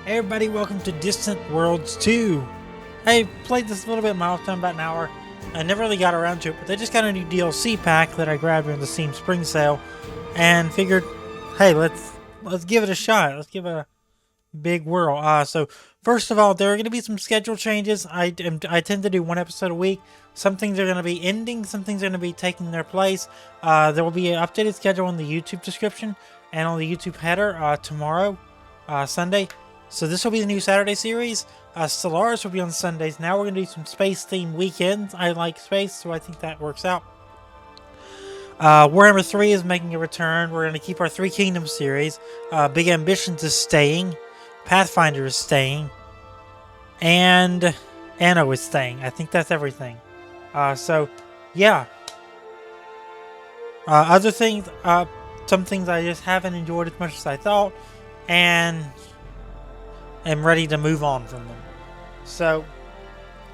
Hey everybody, welcome to Distant Worlds 2. I played this a little bit, milestone, about an hour. I never really got around to it, but they just got a new DLC pack that I grabbed during the Steam Spring Sale, and figured, hey, let's give it a shot. Let's give it a big whirl. So first of all, there are going to be some schedule changes. I tend to do one episode a week. Some things are going to be ending. Some things are going to be taking their place. There will be an updated schedule in the YouTube description and on the YouTube header tomorrow, Sunday. So this will be the new Saturday series. Stellaris will be on Sundays. Now we're going to do some space-themed weekends. I like space, so I think that works out. Warhammer 3 is making a return. We're going to keep our Three Kingdoms series. Big Ambitions is staying. Pathfinder is staying. And Anno is staying. I think that's everything. So, yeah. Other things, some things I just haven't enjoyed as much as I thought. And am ready to move on from them. So,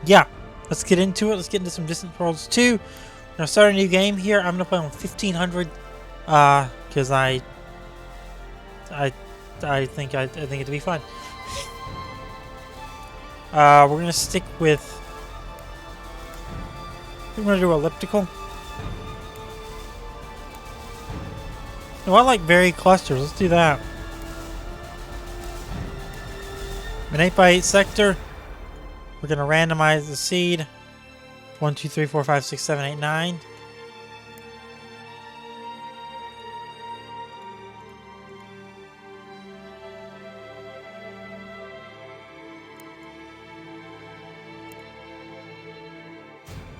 yeah, let's get into it. Let's get into some Distant Worlds 2. I'm gonna start a new game here. I'm gonna play on 1500 because I think it'll be fun. We're gonna stick with. We're gonna do elliptical. No, I like varied clusters. Let's do that. An 8x8 sector. We're going to randomize the seed. 1, 2, 3, 4, 5, 6, 7, 8, 9.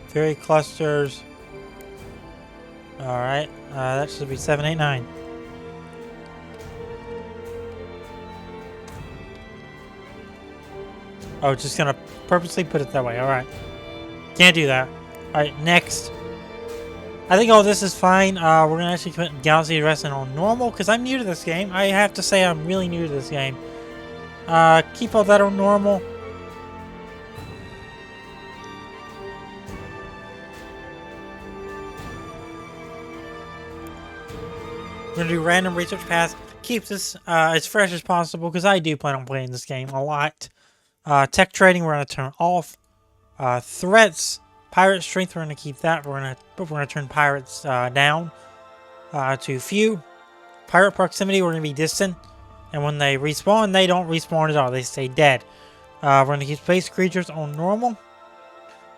Varied clusters. Alright. That should be 7, 8, 9. Oh, just gonna purposely put it that way. Alright. Can't do that. Alright, next. I think all this is fine. We're gonna actually put Galaxy Wrestling on normal, because I'm new to this game. I have to say I'm really new to this game. Keep all that on normal. We're gonna do random research paths. Keep this as fresh as possible, because I do plan on playing this game a lot. Tech trading, we're going to turn off. Threats, pirate strength, we're going to keep that. We're going to turn pirates down to few. Pirate proximity, we're going to be distant. And when they respawn, they don't respawn at all. They stay dead. We're going to keep space creatures on normal.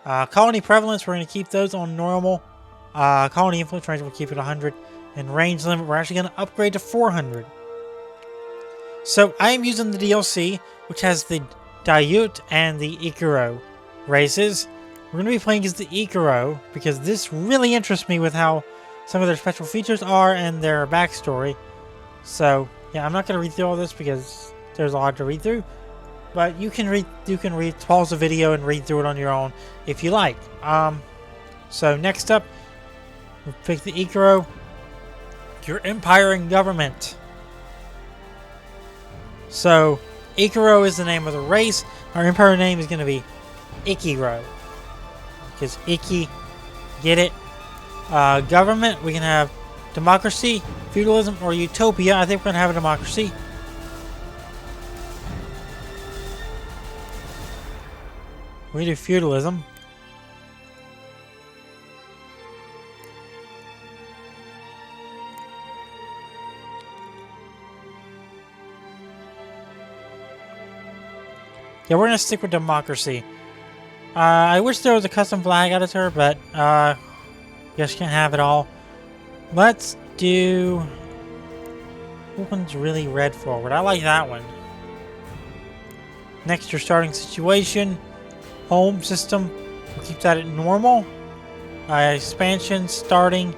Colony prevalence, we're going to keep those on normal. Colony influence range, we'll keep it 100. And range limit, we're actually going to upgrade to 400. So I am using the DLC, which has the Dhayut and the Ikkuro races. We're going to be playing as the Ikkuro because this really interests me with how some of their special features are and their backstory. So, yeah, I'm not going to read through all this because there's a lot to read through. But you can pause the video and read through it on your own if you like. So next up, we'll pick the Ikkuro. Your empire and government. So, Ikkuro is the name of the race. Our empire name is going to be Ikkuro. Because Ikki, get it? Government, we can have democracy, feudalism, or utopia. I think we're going to have a democracy. We do feudalism. Yeah, we're going to stick with democracy. I wish there was a custom flag editor, but guess you can't have it all. Let's do... What one's really red forward? I like that one. Next, your starting situation. Home system. We'll keep that at normal. Expansion, starting.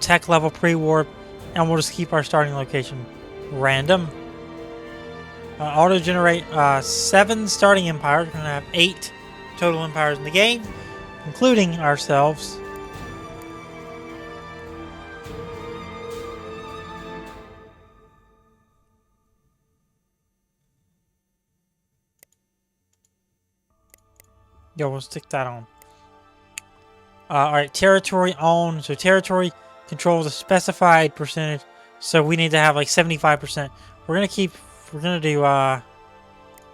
Tech level pre-warp. And we'll just keep our starting location random. Auto-generate 7 starting empires. We're going to have 8 total empires in the game, including ourselves. Yeah, we'll stick that on. Alright, territory owned. So territory controls a specified percentage. So we need to have like 75%. We're going to keep we're gonna do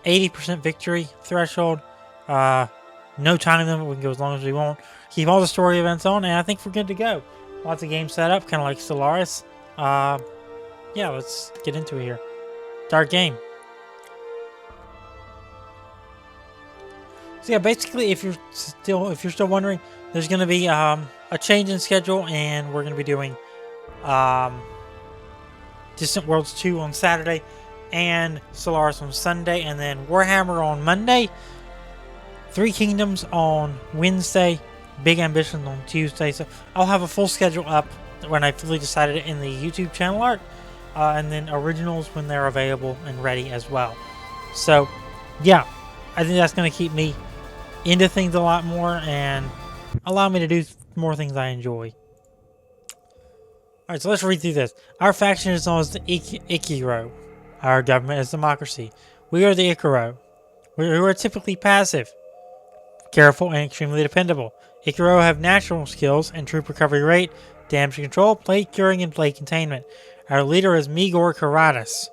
80% victory threshold. No time limit. We can go as long as we want. Keep all the story events on, and I think we're good to go. Lots of games set up, kind of like Stellaris. Yeah, let's get into it here. Start game. So yeah, basically, if you're still wondering, there's going to be a change in schedule, and we're going to be doing Distant Worlds 2 on Saturday, and Stellaris on Sunday, and then Warhammer on Monday. Three Kingdoms on Wednesday, Big Ambitions on Tuesday. So I'll have a full schedule up when I fully decided it in the YouTube channel art, and then Originals when they're available and ready as well. So yeah, I think that's going to keep me into things a lot more and allow me to do more things I enjoy. Alright, so let's read through this. Our faction is known as the Ikkuro. Our government is democracy. We are the Ikkuro. We are typically passive, careful, and extremely dependable. Ikkuro have natural skills and troop recovery rate, damage control, plague curing, and plague containment. Our leader is Migor Karadas.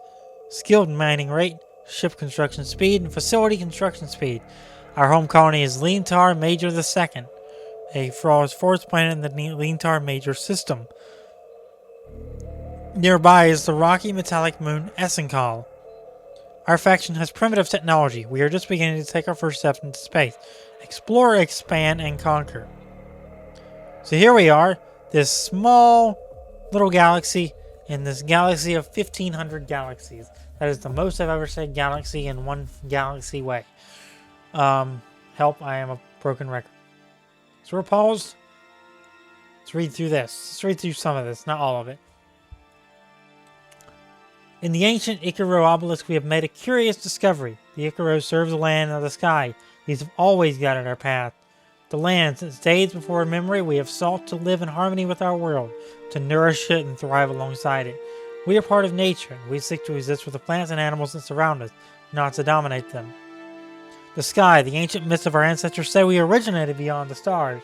Skilled mining rate, ship construction speed, and facility construction speed. Our home colony is Lentar Major II, a fourth planet in the Lentar Major system. Nearby is the rocky metallic moon Essenkal. Our faction has primitive technology. We are just beginning to take our first steps into space. Explore, expand, and conquer. So here we are, this small little galaxy in this galaxy of 1,500 galaxies. That is the most I've ever said galaxy in one galaxy way. Help, I am a broken record. So we're paused. Let's read through this. Let's read through some of this, not all of it. In the ancient Ikkuro obelisk, we have made a curious discovery. The Ikkuro serve the land and the sky. These have always guided our path. The land, since days before memory, we have sought to live in harmony with our world, to nourish it and thrive alongside it. We are part of nature, and we seek to exist with the plants and animals that surround us, not to dominate them. The sky, the ancient myths of our ancestors say we originated beyond the stars.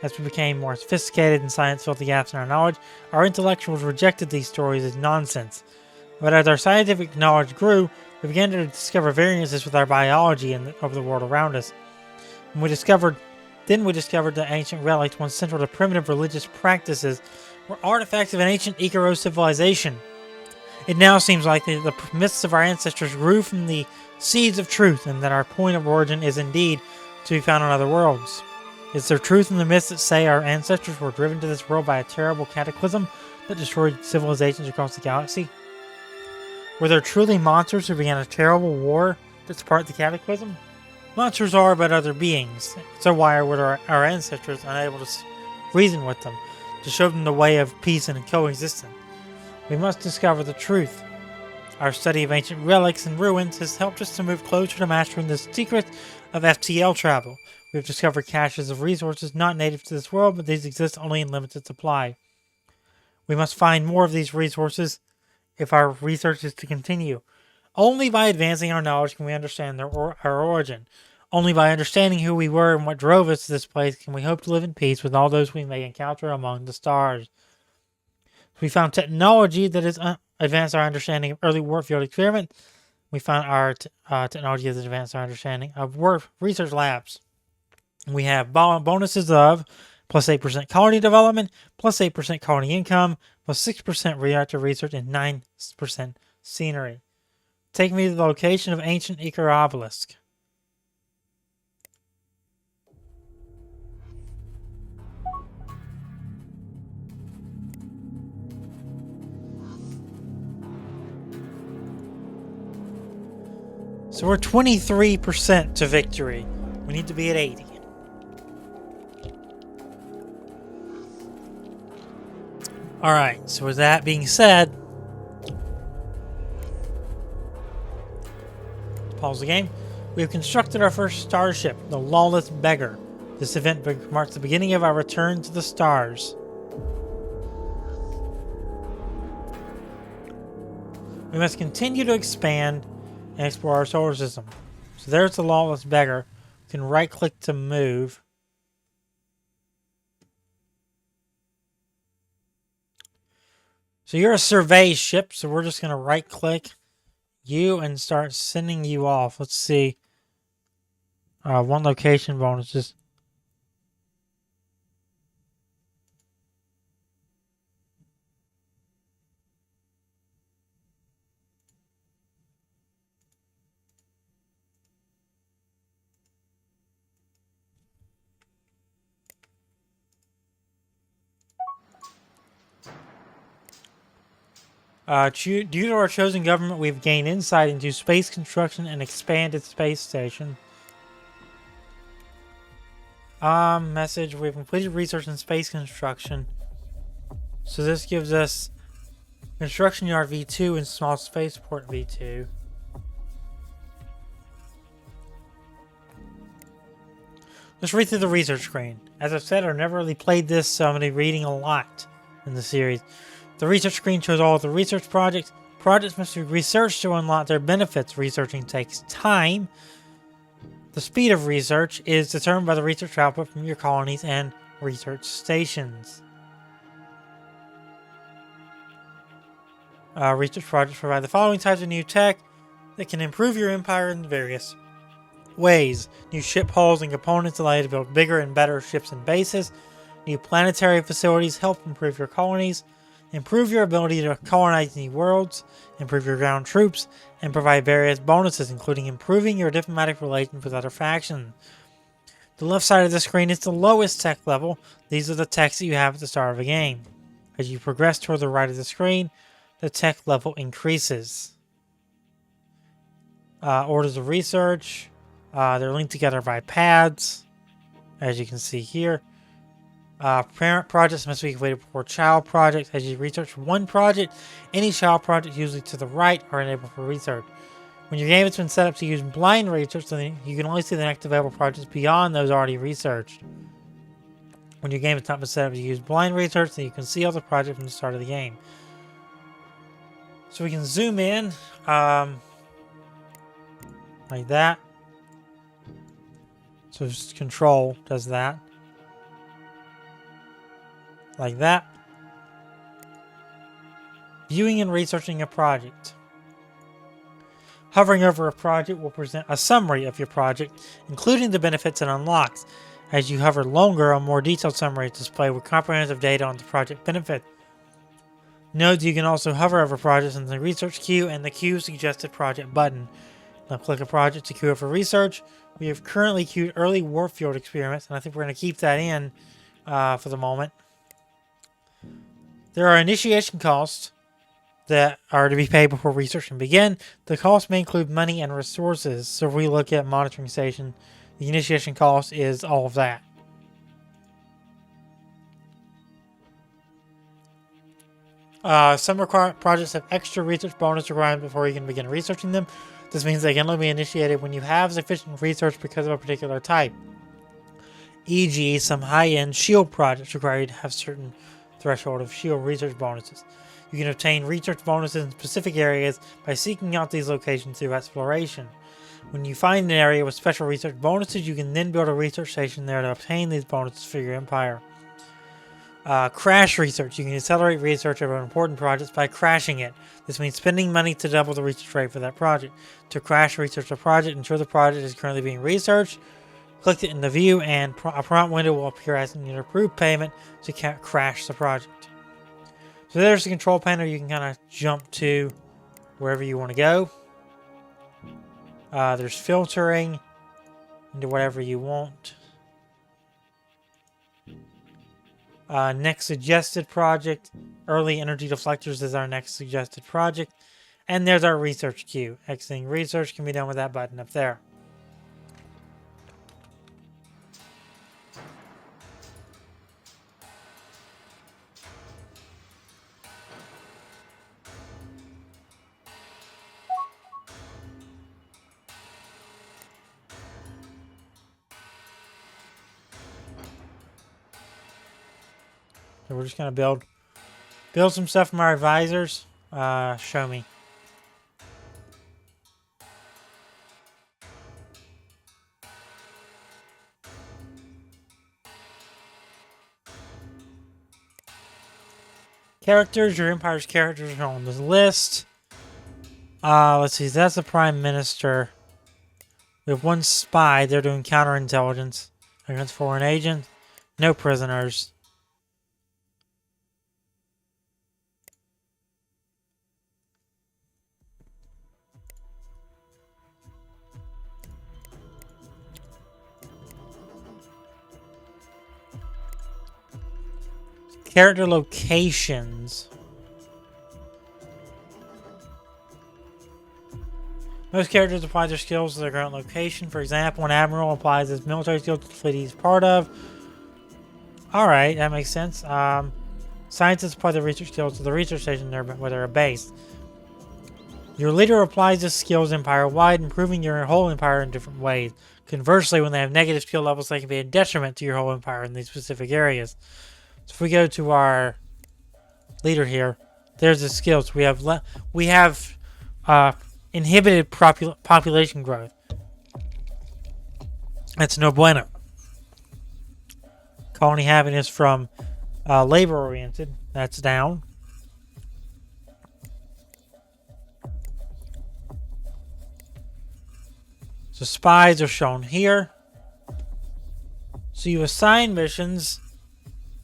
As we became more sophisticated and science filled the gaps in our knowledge, our intellectuals rejected these stories as nonsense. But as our scientific knowledge grew, we began to discover variances with our biology and of the world around us. And we discovered the ancient relics once central to primitive religious practices were artifacts of an ancient Ikkuro civilization. It now seems likely that the myths of our ancestors grew from the seeds of truth, and that our point of origin is indeed to be found on other worlds. Is there truth in the myths that say our ancestors were driven to this world by a terrible cataclysm that destroyed civilizations across the galaxy? Were there truly monsters who began a terrible war that sparked the cataclysm? Monsters are but other beings, so why were our ancestors unable to reason with them, to show them the way of peace and coexistence? We must discover the truth. Our study of ancient relics and ruins has helped us to move closer to mastering the secret of FTL travel. We have discovered caches of resources not native to this world, but these exist only in limited supply. We must find more of these resources if our research is to continue. Only by advancing our knowledge can we understand our origin. Only by understanding who we were and what drove us to this place can we hope to live in peace with all those we may encounter among the stars. We found technology that has advanced our understanding of early warfield experiment. We found our technology that has advanced our understanding of research labs. We have bonuses of plus 8% colony development, plus 8% colony income, plus 6% reactor research, and 9% scenery. Take me to the location of ancient Ikkuro obelisk. So we're 23% to victory. We need to be at 80. Alright, so with that being said, pause the game. We have constructed our first starship, the Lawless Beggar. This event marks the beginning of our return to the stars. We must continue to expand and explore our solar system. So there's the Lawless Beggar. We can right click to move. So you're a survey ship, so we're just going to right click, you and start sending you off. Let's see. One location bonuses. Due to our chosen government, we've gained insight into space construction and expanded space station. Message. We've completed research in space construction. So this gives us Construction Yard V2 and Small Spaceport V2. Let's read through the research screen. As I've said, I've never really played this, so I'm going to be reading a lot in the series. The research screen shows all of the research projects. Projects must be researched to unlock their benefits. Researching takes time. The speed of research is determined by the research output from your colonies and research stations. Research projects provide the following types of new tech that can improve your empire in various ways. New ship hulls and components allow you to build bigger and better ships and bases. New planetary facilities help improve your colonies. Improve your ability to colonize new worlds. Improve your ground troops. And provide various bonuses, including improving your diplomatic relations with other factions. The left side of the screen is the lowest tech level. These are the techs that you have at the start of a game. As you progress toward the right of the screen, the tech level increases. Orders of research. They're linked together by pads, as you can see here. Parent projects must be completed before child projects. As you research one project, any child project, usually to the right, are enabled for research. When your game has been set up to use blind research, then you can only see the next available projects beyond those already researched. When your game has not been set up to use blind research, then you can see all the projects from the start of the game. So we can zoom in, like that. So just Control does that. Like that. Viewing and researching a project. Hovering over a project will present a summary of your project, including the benefits and unlocks. As you hover longer, a more detailed summary is displayed with comprehensive data on the project benefit. Note you can also hover over projects in the research queue and the queue suggested project button. Now click a project to queue it for research. We have currently queued early warfield experiments, and I think we're going to keep that in for the moment. There are initiation costs that are to be paid before research can begin. The costs may include money and resources. So if we look at monitoring station, the initiation cost is all of that. Some projects have extra research bonus requirements before you can begin researching them. This means they can only be initiated when you have sufficient research because of a particular type. E.g., some high-end shield projects require you to have certain threshold of shield research bonuses. You can obtain research bonuses in specific areas by seeking out these locations through exploration. When you find an area with special research bonuses, you can then build a research station there to obtain these bonuses for your empire. Crash research. You can accelerate research of important projects by crashing it. This means spending money to double the research rate for that project. To crash research a project, ensure the project is currently being researched. Click it in the view and a prompt window will appear asking you to approve payment to crash the project. So there's the control panel. You can kind of jump to wherever you want to go. There's filtering into whatever you want. Next suggested project. Early energy deflectors is our next suggested project. And there's our research queue. Exiting research can be done with that button up there. So we're just going to build some stuff from our advisors. Show me. Characters. Your empire's characters are on this list. Let's see. That's the Prime Minister. We have one spy. They're doing counterintelligence against foreign agents. No prisoners. Character locations. Most characters apply their skills to their current location. For example, an admiral applies his military skills to the fleet he's part of. Alright, that makes sense. Scientists apply their research skills to the research station where they're based. Your leader applies his skills empire-wide, improving your whole empire in different ways. Conversely, when they have negative skill levels, they can be a detriment to your whole empire in these specific areas. So if we go to our leader here, there's the skills. We have inhibited population growth. That's no bueno. Colony happiness from labor-oriented. That's down. So spies are shown here. So you assign missions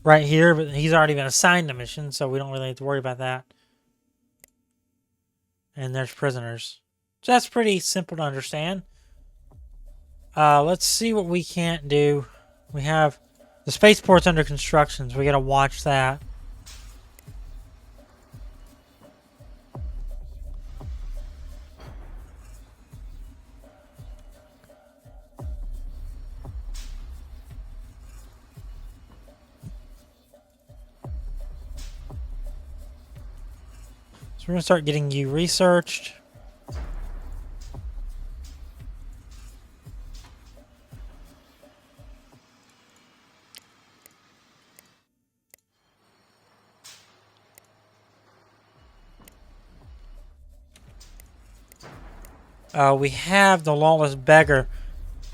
right here, but he's already been assigned a mission, so we don't really have to worry about that. And there's prisoners. So that's pretty simple to understand. Let's see what we can't do. We have the spaceport's under construction, so we gotta watch that. So we're going to start getting you researched. We have the Lawless Beggar.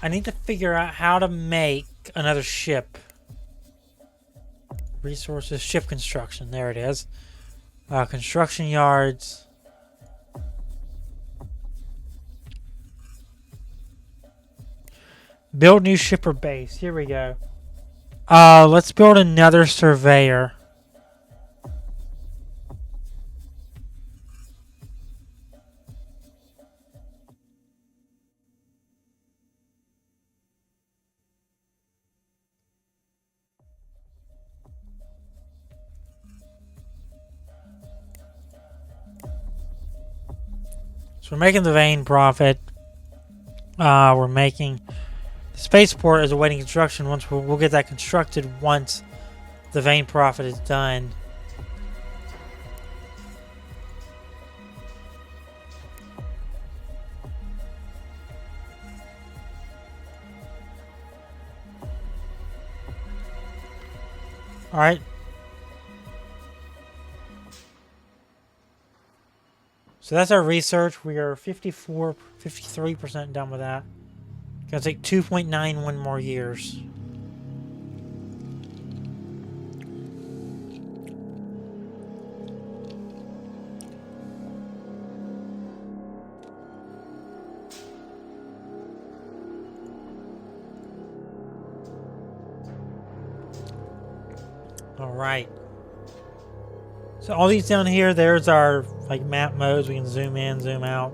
I need to figure out how to make another ship. Resources, ship construction. There it is. Construction yards. Build new ship or base. Here we go. Let's build another surveyor. So we're making the vein profit. We're making the spaceport is awaiting construction. Once we'll get that constructed once the vein profit is done. All right. So that's our research. We are 53% done with that. Gonna take 2.91 more years. All right. So all these down here, there's our like map modes. We can zoom in, zoom out.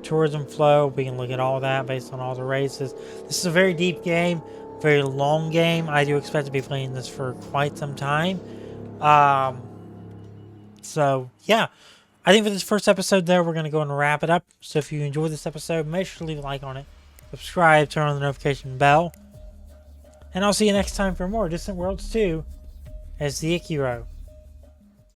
Tourism flow, we can look at all that based on all the races. This is a very deep game, very long game. I do expect to be playing this for quite some time. So yeah, I think for this first episode there, we're going to go and wrap it up. So if you enjoyed this episode, make sure to leave a like on it. Subscribe, turn on the notification bell. And I'll see you next time for more Distant Worlds 2 as the Ikkuro.